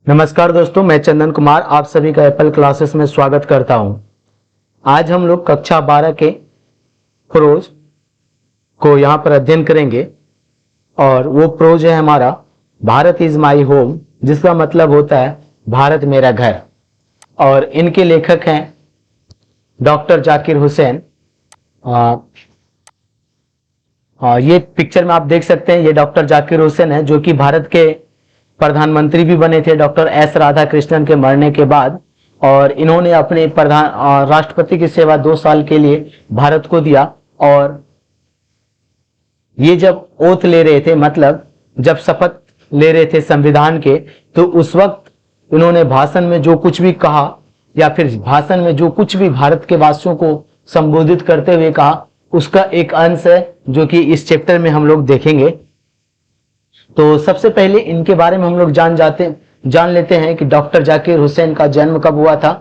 नमस्कार दोस्तों, मैं चंदन कुमार आप सभी का एप्पल क्लासेस में स्वागत करता हूं। आज हम लोग कक्षा 12 के प्रोज को यहां पर अध्ययन करेंगे और वो प्रोज है हमारा भारत इज माई होम, जिसका मतलब होता है भारत मेरा घर। और इनके लेखक हैं डॉक्टर जाकिर हुसैन। ये पिक्चर में आप देख सकते हैं, ये डॉक्टर जाकिर हुसैन है जो कि भारत के प्रधानमंत्री भी बने थे डॉक्टर एस राधाकृष्णन के मरने के बाद। और इन्होंने अपने राष्ट्रपति की सेवा 2 साल के लिए भारत को दिया। और ये जब ओथ ले रहे थे, मतलब जब शपथ ले रहे थे संविधान के, तो उस वक्त इन्होंने भाषण में जो कुछ भी कहा या फिर भाषण में जो कुछ भी भारत के वासियों को संबोधित करते हुए कहा, उसका एक अंश है जो कि इस चैप्टर में हम लोग देखेंगे। तो सबसे पहले इनके बारे में हम लोग जान लेते हैं कि डॉक्टर जाकिर हुसैन का जन्म कब हुआ था।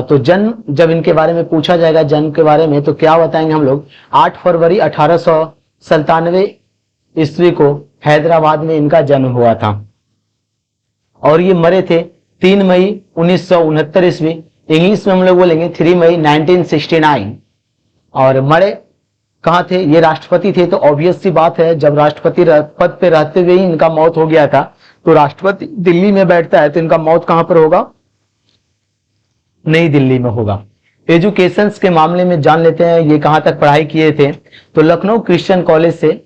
तो जन्म जब इनके बारे में पूछा जाएगा जन्म के बारे में, तो क्या बताएंगे हम लोग। 8 फरवरी 1897 ईस्वी को हैदराबाद में इनका जन्म हुआ था। और ये मरे थे 3 मई 1969 ईस्वी, इंग्लिश में हम लोग बोलेंगे 3 मई 1969। और मरे कहाँ थे, ये राष्ट्रपति थे। तो ऑब्वियस सी बात है, जब राष्ट्रपति पद पे रहते हुए ही इनका मौत हो गया था, तो राष्ट्रपति दिल्ली में बैठता है तो इनका मौत कहां पर होगा, नई दिल्ली में होगा। एजुकेशन के मामले में जान लेते हैं ये कहां तक पढ़ाई किए थे। तो लखनऊ क्रिश्चियन कॉलेज से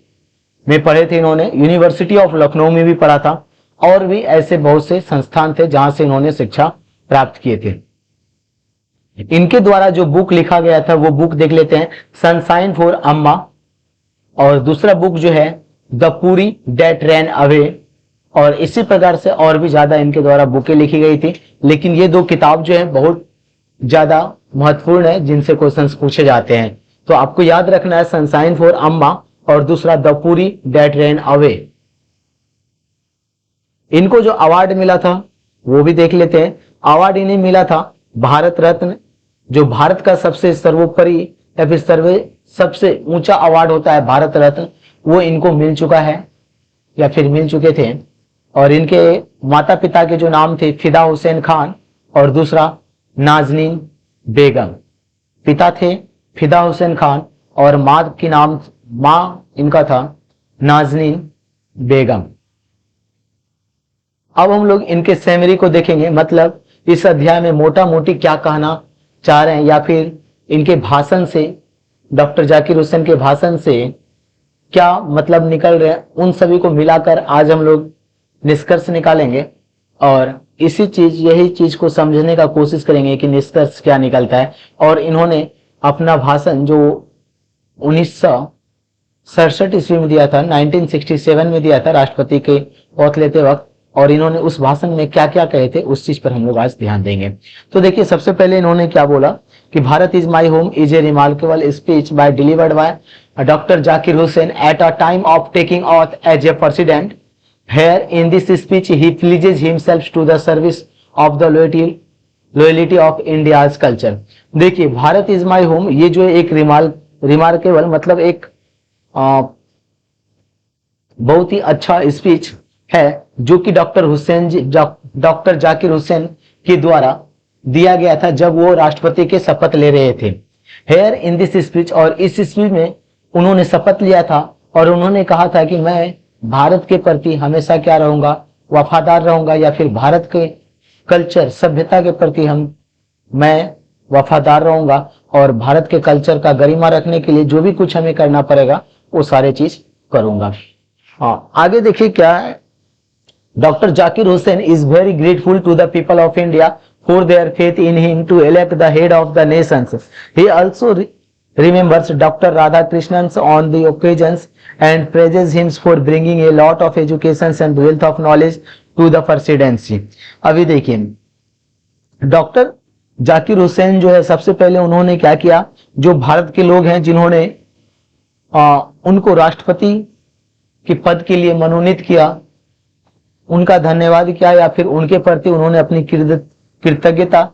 में पढ़े थे इन्होंने, यूनिवर्सिटी ऑफ लखनऊ में भी पढ़ा था, और भी ऐसे बहुत से संस्थान थे जहां से इन्होंने शिक्षा प्राप्त किए थे। इनके द्वारा जो बुक लिखा गया था वो बुक देख लेते हैं, सनशाइन फॉर अम्मा। और दूसरा बुक जो है the Puri date ran away. और इसी प्रकार से और भी ज्यादा इनके द्वारा बुकें लिखी गई थी, लेकिन ये 2 किताब जो है बहुत ज्यादा महत्वपूर्ण है जिनसे क्वेश्चंस पूछे जाते हैं। तो आपको याद रखना है सनशाइन फॉर अम्मा और दूसरा the Puri date ran away. इनको जो अवार्ड मिला था वो भी देख लेते हैं। अवार्ड इन्हें मिला था भारत रत्न, जो भारत का सबसे सर्वोपरि या फिर सबसे ऊंचा अवार्ड होता है भारत रत्न, वो इनको मिल चुका है या फिर मिल चुके थे। और इनके माता पिता के जो नाम थे फिदा हुसैन खान और दूसरा नाजनीन बेगम। पिता थे फिदा हुसैन खान और माँ इनका था नाजनीन बेगम। अब हम लोग इनके समरी को देखेंगे, मतलब इस अध्याय में मोटा मोटी क्या कहना चाह रहे हैं या फिर इनके भाषण से, डॉक्टर जाकिर हुसैन के भाषण से क्या मतलब निकल रहे हैं, उन सभी को मिलाकर आज हम लोग निष्कर्ष निकालेंगे। और यही चीज को समझने का कोशिश करेंगे कि निष्कर्ष क्या निकलता है। और इन्होंने अपना भाषण जो 1967 ईस्वी में दिया था, 1967 में दिया था राष्ट्रपति के ओथ लेते वक्त, और इन्होंने उस भाषण में क्या क्या कहे थे उस चीज पर हम लोग आज ध्यान देंगे। तो देखिए, सबसे पहले इन्होंने क्या बोला कि Bharat is my home is a remarkable speech by delivered by doctor Zakir Hussain at a time of taking oath as a president. Here in this speech he pledges himself to the service of the loyalty of India's culture. देखिए, Bharat is my home, ये जो एक remarkable मतलब एक बहुत ही अच्छा speech है जो कि डॉक्टर जाकिर हुसैन के द्वारा दिया गया था जब वो राष्ट्रपति के शपथ ले रहे थे। हेयर इन दिस स्पीच, और इस स्पीच में उन्होंने शपथ लिया था और उन्होंने कहा था कि मैं भारत के प्रति हमेशा क्या रहूंगा, वफादार रहूंगा, या फिर भारत के कल्चर सभ्यता के प्रति मैं वफादार रहूंगा, और भारत के कल्चर का गरिमा रखने के लिए जो भी कुछ हमें करना पड़ेगा वो सारे चीज करूंगा। हाँ, आगे देखिए क्या है। Dr. Zakir Hussain is very grateful to the people of India for their faith in him to elect the head of the nations. He also remembers Dr. Radhakrishnan on the occasions and praises him for bringing a lot of education and wealth of knowledge to the presidency. अभी देखिए, doctor Zakir Hussain जो है, सबसे पहले उन्होंने क्या किया, जो भारत के लोग हैं जिन्होंने उनको राष्ट्रपति के पद के लिए मनोनीत किया, उनका धन्यवाद किया या फिर उनके प्रति उन्होंने अपनी कृतज्ञता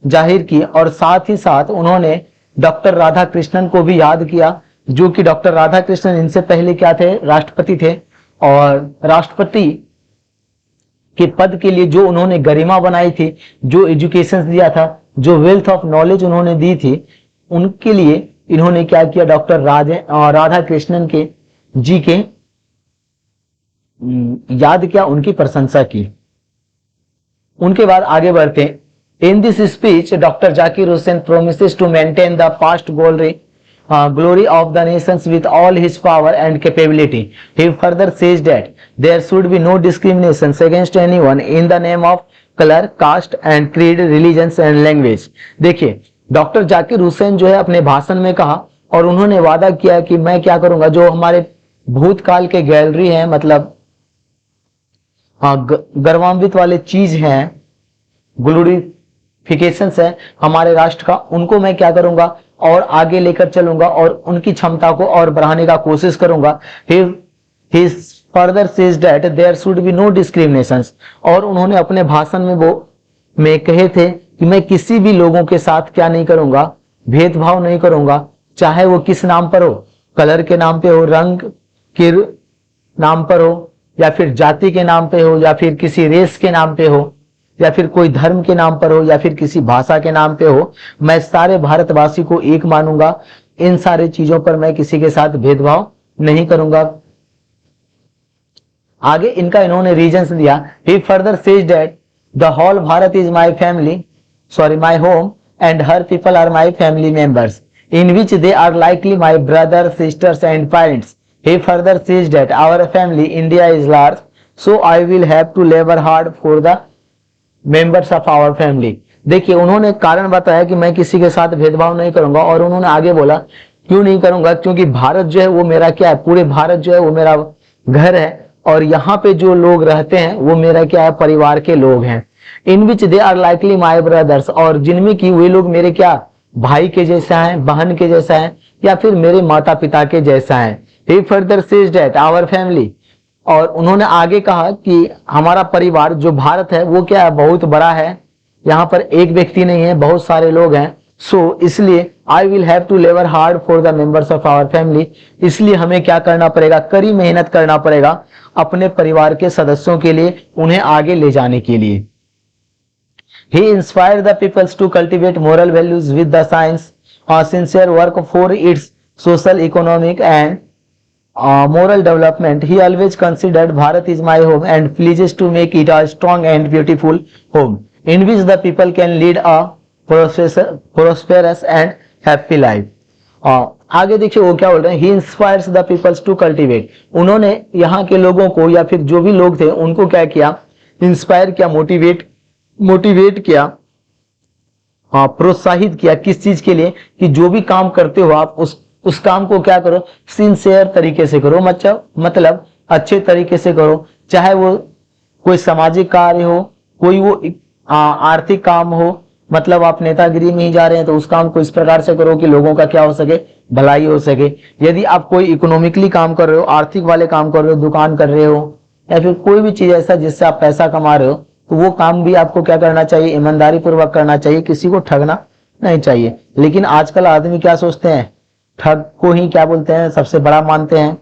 जाहिर की। और साथ ही साथ उन्होंने डॉक्टर राधाकृष्णन को भी याद किया, जो कि डॉक्टर राधाकृष्णन इनसे पहले क्या थे, राष्ट्रपति थे। और राष्ट्रपति के पद के लिए जो उन्होंने गरिमा बनाई थी, जो एजुकेशन दिया था, जो वेल्थ ऑफ नॉलेज उन्होंने दी थी, उनके लिए इन्होंने क्या किया, डॉक्टर राधा कृष्णन के जी के याद किया, उनकी प्रशंसा की। उनके बाद आगे बढ़ते। In this speech doctor Zakir Hussain promises to maintain the past glory of the nations with all his power and capability. He further says that there should be no discriminations against anyone in the name of color, caste and creed, religions and language. देखिए, doctor Zakir Hussain जो है अपने भाषण में कहा और उन्होंने वादा किया कि मैं क्या करूंगा, जो हमारे भूतकाल के गैलरी हैं, मतलब गर्वान्वित वाले चीज हैं, ग्लोरिफिकेशंस है हमारे राष्ट्र का, उनको मैं क्या करूंगा और आगे लेकर चलूंगा और उनकी क्षमता को और बढ़ाने का कोशिश करूंगा। He further says that there should be no discriminations, और उन्होंने अपने भाषण में कहे थे कि मैं किसी भी लोगों के साथ क्या नहीं करूंगा, भेदभाव नहीं करूंगा, चाहे वो किस नाम पर हो, कलर के नाम पे हो, रंग के नाम पर हो, या फिर जाति के नाम पे हो, या फिर किसी रेस के नाम पे हो, या फिर कोई धर्म के नाम पर हो, या फिर किसी भाषा के नाम पे हो, मैं सारे भारतवासी को एक मानूंगा। इन सारे चीजों पर मैं किसी के साथ भेदभाव नहीं करूंगा। आगे इनका इन्होंने रीजंस दिया। He further says that the whole Bharat is my family, my home, and her people are my family members, in which they are likely my brothers, sisters, and parents. He further says that our family, India, is large, so I will have to labor hard for the members of our family. देखिए, उन्होंने कारण बताया कि मैं किसी के साथ भेदभाव नहीं करूंगा, और उन्होंने आगे बोला क्यों नहीं करूंगा, क्योंकि भारत जो है वो मेरा क्या है, पूरे भारत जो है वो मेरा घर है, और यहाँ पे जो लोग रहते हैं वो मेरा क्या है, परिवार के लोग हैं। In which they are likely my brothers, और जिनमें कि वे लोग मेरे क्या, भाई के जैसा है, बहन के जैसा है, या फिर मेरे माता पिता के जैसा है। He further says that our family, और उन्होंने आगे कहा कि हमारा परिवार जो भारत है वो क्या है, बहुत बड़ा है, यहाँ पर एक व्यक्ति नहीं है, बहुत सारे लोग हैं। सो इसलिए I will have to labour hard for the members of our family, इसलिए हमें क्या करना पड़ेगा, कड़ी मेहनत करना पड़ेगा अपने परिवार के सदस्यों के लिए, उन्हें आगे ले जाने के लिए। He inspired the peoples to cultivate moral values with the science, sincere work for its social, economic and moral development. He always considered Bharat is my home and pleases to make it a strong and beautiful home in which the people can lead a prosperous and happy life. आगे देखिए वो क्या बोल रहे हैं, He inspires the peoples to cultivate. उन्होंने यहाँ के लोगों को या फिर जो भी लोग थे उनको क्या किया, इंस्पायर किया, मोटिवेट किया, प्रोत्साहित किया। किस चीज के लिए, कि जो भी काम करते हो आप उस काम को क्या करो, सिंसियर तरीके से करो, मतलब अच्छे तरीके से करो, चाहे वो कोई सामाजिक कार्य हो, कोई वो आर्थिक काम हो, मतलब आप नेतागिरी में ही जा रहे हैं तो उस काम को इस प्रकार से करो कि लोगों का क्या हो सके, भलाई हो सके। यदि आप कोई इकोनॉमिकली काम कर रहे हो, आर्थिक वाले काम कर रहे हो, दुकान कर रहे हो, या फिर कोई भी चीज ऐसा जिससे आप पैसा कमा रहे हो, तो वो काम भी आपको क्या करना चाहिए, ईमानदारी पूर्वक करना चाहिए, किसी को ठगना नहीं चाहिए। लेकिन आजकल आदमी क्या सोचते हैं, ठग को ही क्या बोलते हैं, सबसे बड़ा मानते हैं,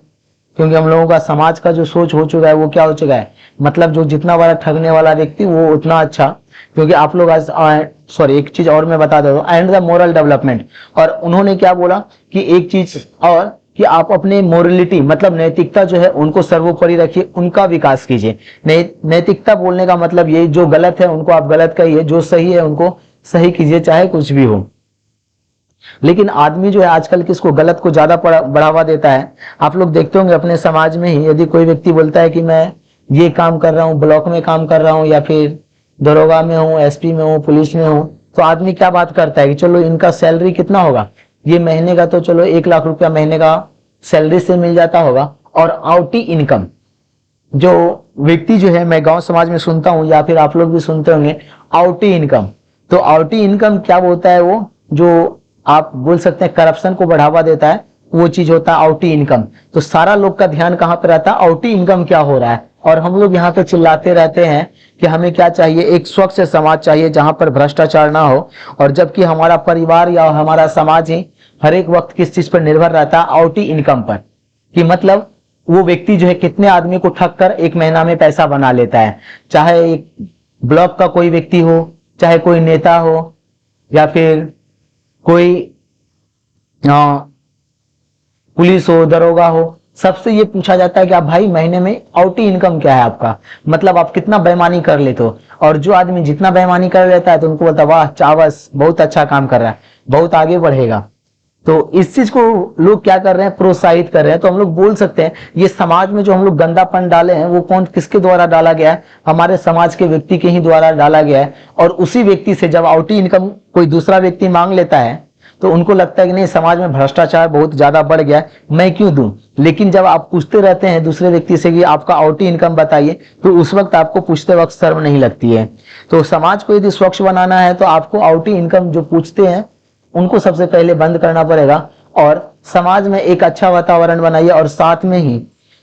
क्योंकि हम लोगों का समाज का जो सोच हो चुका है वो क्या हो चुका है, मतलब जो जितना बड़ा ठगने वाला व्यक्ति वो उतना अच्छा। क्योंकि आप लोग आज एक चीज और मैं बता देता हूँ, एंड द मोरल डेवलपमेंट, और उन्होंने क्या बोला कि एक चीज और, कि आप अपने मोरलिटी मतलब नैतिकता जो है उनको सर्वोपरि रखिए, उनका विकास कीजिए। नैतिकता बोलने का मतलब ये, जो गलत है उनको आप गलत कहिए, जो सही है उनको सही कीजिए, चाहे कुछ भी हो। लेकिन आदमी जो है आजकल किसको, गलत को ज्यादा बढ़ावा देता है। आप लोग देखते होंगे अपने समाज में ही, यदि कोई व्यक्ति बोलता है कि मैं ये काम कर रहा हूँ, ब्लॉक में काम कर रहा हूँ, या फिर दरोगा में हूँ, एसपी में हूँ, पुलिस में हूँ, तो आदमी क्या बात करता है कि चलो इनका सैलरी कितना होगा, ये महीने का तो चलो 1 लाख रुपया महीने का सैलरी से मिल जाता होगा। और आउटी इनकम जो व्यक्ति जो है, मैं गांव समाज में सुनता हूं या फिर आप लोग भी सुनते होंगे, आउटी इनकम। तो आउटी इनकम क्या होता है, वो जो आप बोल सकते हैं करप्शन को बढ़ावा देता है, वो चीज होता है आउटी इनकम। तो सारा लोग का ध्यान कहां पर रहता है, आउटी इनकम क्या हो रहा है। और हम लोग यहाँ पे चिल्लाते रहते हैं कि हमें क्या चाहिए, एक स्वच्छ समाज चाहिए जहां पर भ्रष्टाचार ना हो, और जबकि हमारा परिवार या हमारा समाज ही हर एक वक्त किस चीज पर निर्भर रहता है, आउटी इनकम पर। कि मतलब वो व्यक्ति जो है कितने आदमी को ठग कर एक महीना में पैसा बना लेता है। चाहे एक ब्लॉक का कोई व्यक्ति हो, चाहे कोई नेता हो, या फिर कोई पुलिस हो, दरोगा हो, सबसे ये पूछा जाता है कि आप भाई महीने में आउटी इनकम क्या है आपका, मतलब आप कितना बेईमानी कर लेते हो। और जो आदमी जितना बेईमानी कर लेता है तो उनको बोलता है वाह चावस बहुत अच्छा काम कर रहा है, बहुत आगे बढ़ेगा। तो इस चीज को लोग क्या कर रहे हैं, प्रोत्साहित कर रहे हैं। तो हम लोग बोल सकते हैं ये समाज में जो हम लोग गंदापन डाले हैं वो कौन किसके द्वारा डाला गया है, हमारे समाज के व्यक्ति के ही द्वारा डाला गया है। और उसी व्यक्ति से जब आउटी इनकम कोई दूसरा व्यक्ति मांग लेता है तो उनको लगता है कि नहीं समाज में भ्रष्टाचार बहुत ज्यादा बढ़ गया है, मैं क्यों दूं। लेकिन जब आप पूछते रहते हैं दूसरे व्यक्ति से कि आपका आउटी इनकम बताइए, तो उस वक्त आपको पूछते वक्त शर्म नहीं लगती है। तो समाज को यदि स्वच्छ बनाना है तो आपको आउटी इनकम जो पूछते हैं उनको सबसे पहले बंद करना पड़ेगा, और समाज में एक अच्छा वातावरण बनाइए। और साथ में ही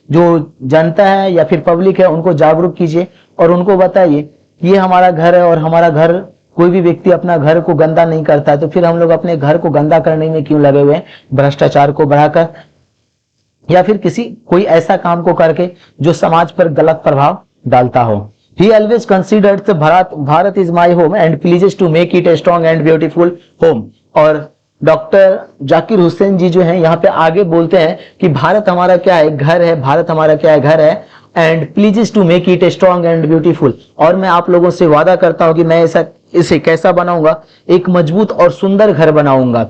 जो जनता है या फिर पब्लिक है उनको जागरूक कीजिए और उनको बताइए ये हमारा घर है और हमारा घर, कोई भी व्यक्ति अपना घर को गंदा नहीं करता है, तो फिर हम लोग अपने घर को गंदा करने में क्यों लगे हुए हैं, भ्रष्टाचार को बढ़ाकर या फिर किसी कोई ऐसा काम को करके जो समाज पर गलत प्रभाव डालता हो। He always considered the Bharat is my home and pleases to make it a strong and beautiful home। और डॉक्टर जाकिर हुसैन जी जो है यहाँ पे आगे बोलते हैं कि भारत हमारा क्या है, घर है, भारत हमारा क्या है, घर है, and pledges to make it a strong and beautiful. और मैं आप लोगों से वादा करता हूं कि मैं इसे कैसा बनाऊंगा, एक मजबूत और सुंदर घर बनाऊंगा।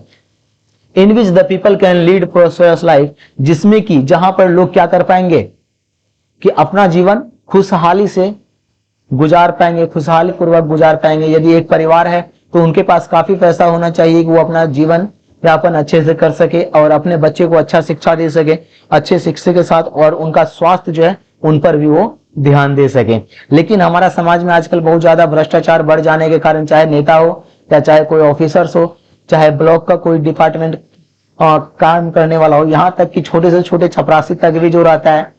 In which the people can lead prosperous life, जिसमें कि जहां पर लोग क्या कर पाएंगे कि अपना जीवन खुशहाली से गुजार पाएंगे, खुशहाली पूर्वक गुजार पाएंगे। यदि एक परिवार है तो उनके पास काफी पैसा होना चाहिए कि वो अपना जीवन यापन अच्छे से कर सके और अपने बच्चे को अच्छा शिक्षा दे सके, अच्छे शिक्षा के साथ, और उनका स्वास्थ्य जो है उन पर भी वो ध्यान दे सके। लेकिन हमारा समाज में आजकल बहुत ज्यादा भ्रष्टाचार बढ़ जाने के कारण, चाहे नेता हो या चाहे कोई ऑफिसर्स हो, चाहे ब्लॉक का कोई डिपार्टमेंट काम करने वाला हो, यहाँ तक कि छोटे से छोटे चपरासी तक भी जो रहता है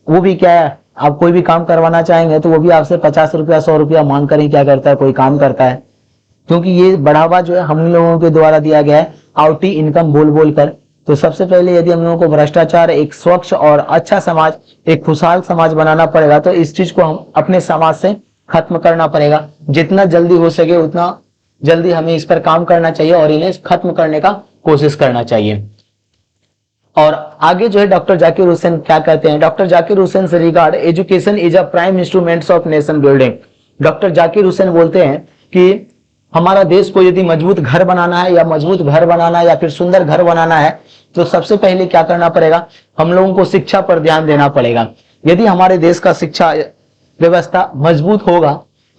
वो भी क्या है, आप कोई भी काम करवाना चाहेंगे तो वो भी आपसे 50 रुपया 100 रुपया मांग कर ही क्या करता है, कोई काम करता है। क्योंकि ये बढ़ावा जो है हम लोगों के द्वारा दिया गया है आउटी इनकम बोल बोल कर। तो सबसे पहले यदि हम लोगों को भ्रष्टाचार, एक स्वच्छ और अच्छा समाज, एक खुशहाल समाज बनाना पड़ेगा, तो इस चीज को हम अपने समाज से खत्म करना पड़ेगा। जितना जल्दी हो सके उतना जल्दी हमें इस पर काम करना चाहिए और इन्हें खत्म करने का कोशिश करना चाहिए। और आगे जो है डॉक्टर जाकिर हुसैन क्या कहते हैं, डॉक्टर जाकिर हुसैन से regard education is a prime instruments of nation building. Doctor Zakir Hussain बोलते हैं कि हमारा देश को यदि मजबूत घर बनाना है या मजबूत घर बनाना है या फिर सुंदर घर बनाना है तो सबसे पहले क्या करना पड़ेगा, हम लोगों को शिक्षा पर ध्यान देना पड़ेगा। यदि हमारे देश का शिक्षा व्यवस्था मजबूत होगा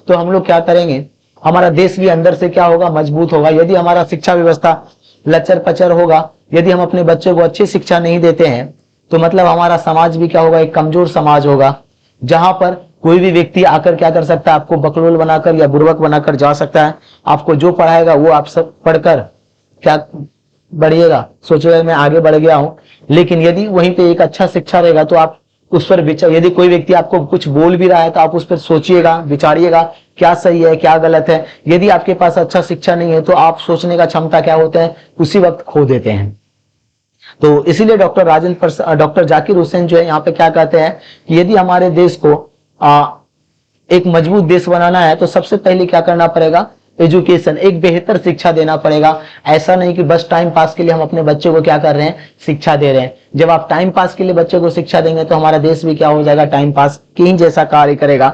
तो हम लोग क्या करेंगे, हमारा देश भी अंदर से क्या होगा, मजबूत होगा। यदि हमारा शिक्षा व्यवस्था लचर पचर होगा, यदि हम अपने बच्चों को अच्छी शिक्षा नहीं देते हैं तो मतलब हमारा समाज भी क्या होगा, एक कमजोर समाज होगा, जहां पर कोई भी व्यक्ति आकर क्या कर सकता है, आपको बकलोल बनाकर या बुर्बक बनाकर जा सकता है। आपको जो पढ़ाएगा वो आप सब पढ़कर क्या बढ़िएगा, सोचेगा मैं आगे बढ़ गया हूं। लेकिन यदि वहीं पे एक अच्छा शिक्षा रहेगा तो आप उस पर विचार, यदि कोई व्यक्ति आपको कुछ बोल भी रहा है तो आप उस पर सोचिएगा, विचारिएगा क्या सही है क्या गलत है। यदि आपके पास अच्छा शिक्षा नहीं है तो आप सोचने का क्षमता क्या होता है, उसी वक्त खो देते हैं। तो इसीलिए डॉक्टर जाकिर हुसैन जो है यहाँ पे क्या कहते हैं कि यदि हमारे देश को एक मजबूत देश बनाना है तो सबसे पहले क्या करना पड़ेगा, एजुकेशन, एक बेहतर शिक्षा देना पड़ेगा। ऐसा नहीं कि बस टाइम पास के लिए हम अपने बच्चे को क्या कर रहे हैं, शिक्षा दे रहे हैं। जब आप टाइम पास के लिए बच्चे को शिक्षा देंगे तो हमारा देश भी क्या हो जाएगा, टाइम पास की ही जैसा कार्य करेगा।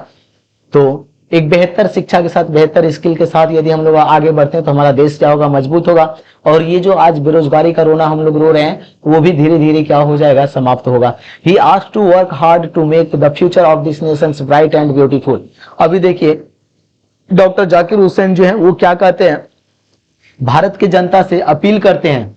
तो एक बेहतर शिक्षा के साथ, बेहतर स्किल के साथ यदि हम लोग आगे बढ़ते हैं तो हमारा देश क्या होगा, मजबूत होगा। और ये जो आज बेरोजगारी का रोना हम लोग रो रहे हैं वो भी धीरे धीरे क्या हो जाएगा, समाप्त होगा। He asked to work hard to make the future of this nation bright and beautiful. अभी देखिए डॉक्टर जाकिर हुसैन जो है वो क्या कहते हैं, भारत की जनता से अपील करते हैं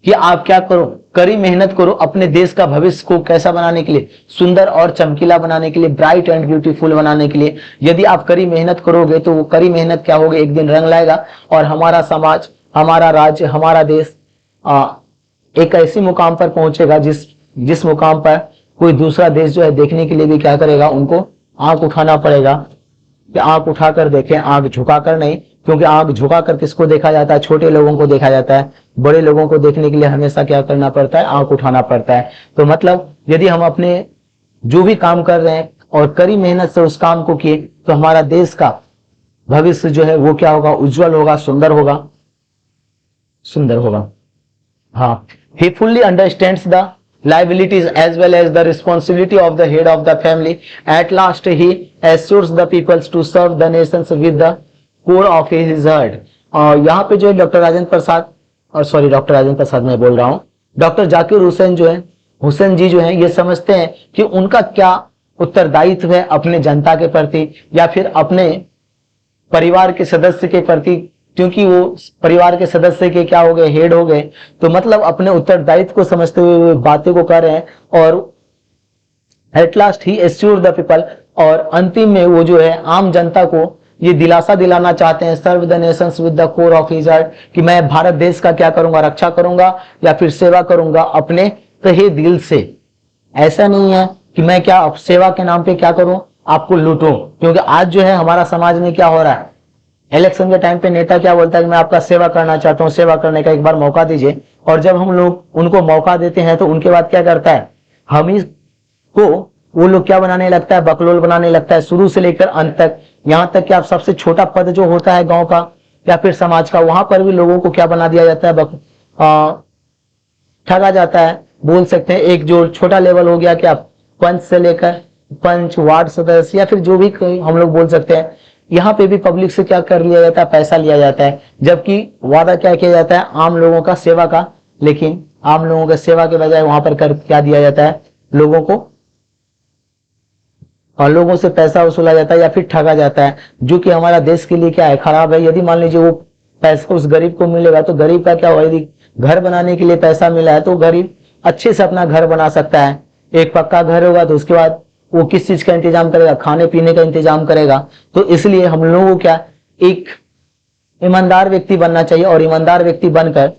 कि आप क्या करो, कड़ी मेहनत करो अपने देश का भविष्य को कैसा बनाने के लिए, सुंदर और चमकीला बनाने के लिए, ब्राइट एंड ब्यूटीफुल बनाने के लिए। यदि आप कड़ी मेहनत करोगे तो वो कड़ी मेहनत क्या होगी, एक दिन रंग लाएगा और हमारा समाज, हमारा राज्य, हमारा देश एक ऐसी मुकाम पर पहुंचेगा जिस मुकाम पर कोई दूसरा देश जो है देखने के लिए भी क्या करेगा, उनको आंख उठाना पड़ेगा कि आंख उठाकर देखें, आंख झुकाकर नहीं। क्योंकि आंख झुकाकर किसको देखा जाता है, छोटे लोगों को देखा जाता है, बड़े लोगों को देखने के लिए हमेशा क्या करना पड़ता है, आंख उठाना पड़ता है। तो मतलब यदि हम अपने जो भी काम कर रहे हैं और कड़ी मेहनत से उस काम को किए तो हमारा देश का भविष्य जो है वो क्या होगा, उज्जवल होगा, सुंदर होगा, सुंदर होगा। हाँ, he fully understands the liabilities as well as the responsibility of the head of the family. At last he assures the peoples to serve the nations with the core of his heart. और यहाँ पे जो है doctor Rajendra Prasad, और sorry doctor Rajendra Prasad मैं बोल रहा हूँ, डॉक्टर जाकिर हुसैन जो है, हुसैन जी जो है, ये समझते हैं कि उनका क्या उत्तरदायित्व है अपने जनता के प्रति या फिर अपने परिवार के सदस्य के प्रति, क्योंकि वो परिवार के सदस्य के क्या हो गए, हेड हो गए। तो मतलब अपने उत्तरदायित्व को समझते हुए बातें को कर रहे हैं। और at last he assure the people, और अंतिम में वो जो है आम जनता को ये दिलासा दिलाना चाहते हैं, serve the nations with the core of his heart, कि मैं भारत देश का क्या करूंगा, रक्षा करूंगा या फिर सेवा करूंगा अपने तहे दिल से। ऐसा नहीं है कि मैं क्या सेवा के नाम पे क्या करूं, आपको लूटूं। क्योंकि आज जो है हमारा समाज में क्या हो रहा है, इलेक्शन के टाइम पे नेता क्या बोलता है कि मैं आपका सेवा करना चाहता हूं, सेवा करने का एक बार मौका दीजिए। और जब हम लोग उनको मौका देते हैं तो उनके बाद क्या करता है, हम ही को वो लोग क्या बनाने लगता है, बकलोल बनाने लगता है, शुरू से लेकर अंत तक। यहाँ तक कि आप सबसे छोटा पद जो होता है गांव का या फिर समाज का, वहां पर भी लोगों को क्या बना दिया जाता है, ठगा जाता है, बोल सकते हैं। एक जो छोटा लेवल हो गया क्या, पंच से लेकर पंच, वार्ड सदस्य या फिर जो भी हम लोग बोल सकते हैं, यहाँ पे भी पब्लिक से क्या कर लिया जाता है, पैसा लिया जाता है। जबकि वादा क्या किया जाता है, आम लोगों का सेवा का, लेकिन आम लोगों का सेवा के बजाय वहां पर कर क्या दिया जाता है, लोगों को और लोगों से पैसा वसूला जाता है या फिर ठगा जाता है, जो कि हमारा देश के लिए क्या है, खराब है। यदि मान लीजिए वो पैसा उस गरीब को मिलेगा तो गरीब का क्या होगा, यदि घर बनाने के लिए पैसा मिला है तो गरीब अच्छे से अपना घर बना सकता है। एक पक्का घर होगा तो उसके बाद वो किस चीज का इंतजाम करेगा, खाने पीने का इंतजाम करेगा। तो इसलिए हम लोगों को क्या, एक ईमानदार व्यक्ति बनना चाहिए और ईमानदार व्यक्ति बनकर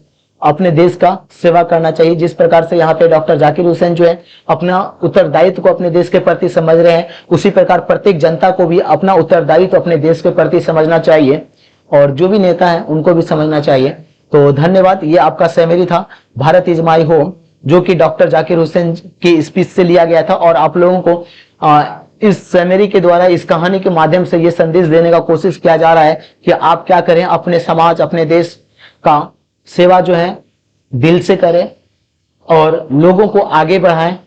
अपने देश का सेवा करना चाहिए। जिस प्रकार से यहाँ पे डॉक्टर जाकिर हुसैन जो है अपना उत्तरदायित्व को अपने देश के प्रति समझ रहे हैं, उसी प्रकार प्रत्येक जनता को भी अपना उत्तरदायित्व अपने देश के प्रति समझना चाहिए और जो भी नेता है उनको भी समझना चाहिए। तो धन्यवाद। ये आपका समरी था भारत इज माई होम, जो कि डॉक्टर जाकिर हुसैन की स्पीच से लिया गया था। और आप लोगों को इस समरी के द्वारा, इस कहानी के माध्यम से ये संदेश देने का कोशिश किया जा रहा है कि आप क्या करें, अपने समाज, अपने देश का सेवा जो है दिल से करें और लोगों को आगे बढ़ाएं।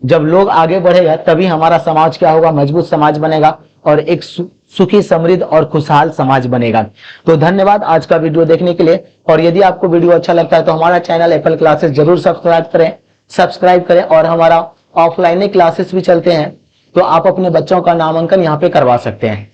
जब लोग आगे बढ़ेगा तभी हमारा समाज क्या होगा, मजबूत समाज बनेगा और एक सुखी, समृद्ध और खुशहाल समाज बनेगा। तो धन्यवाद आज का वीडियो देखने के लिए। और यदि आपको वीडियो अच्छा लगता है तो हमारा चैनल एप्पल क्लासेस जरूर सब्सक्राइब करें। और हमारा ऑफलाइन क्लासेस भी चलते हैं, तो आप अपने बच्चों का नामांकन यहाँ पे करवा सकते हैं।